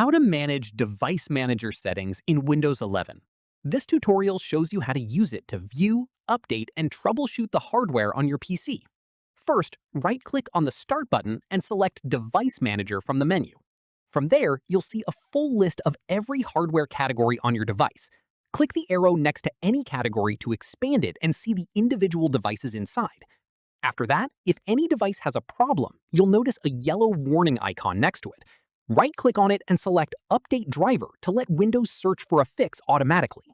How to manage device manager settings in Windows 11. This tutorial shows you how to use it to view, update, and troubleshoot the hardware on your PC. First, right-click on the Start button and select Device Manager from the menu. From there, you'll see a full list of every hardware category on your device. Click the arrow next to any category to expand it and see the individual devices inside. After that, if any device has a problem, you'll notice a yellow warning icon next to it. Right-click on it and select Update Driver to let Windows search for a fix automatically.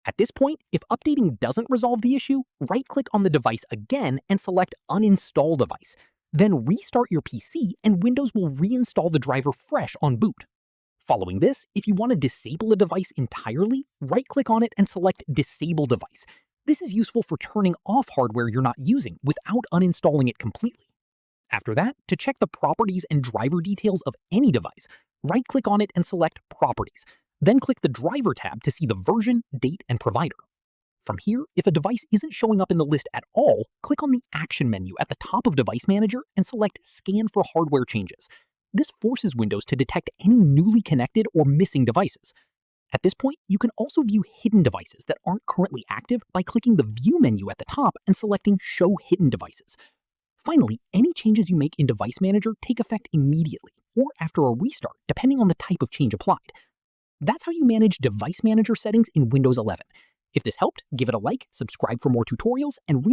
At this point, if updating doesn't resolve the issue, right-click on the device again and select Uninstall Device. Then restart your PC and Windows will reinstall the driver fresh on boot. Following this, if you want to disable a device entirely, right-click on it and select Disable Device. This is useful for turning off hardware you're not using without uninstalling it completely. After that, to check the properties and driver details of any device, right-click on it and select Properties. Then click the Driver tab to see the version, date, and provider. From here, if a device isn't showing up in the list at all, click on the Action menu at the top of Device Manager and select Scan for hardware changes. This forces Windows to detect any newly connected or missing devices. At this point, you can also view hidden devices that aren't currently active by clicking the View menu at the top and selecting Show Hidden Devices. Finally, any changes you make in Device Manager take effect immediately or after a restart, depending on the type of change applied. That's how you manage Device Manager settings in Windows 11. If this helped, give it a like, subscribe for more tutorials, and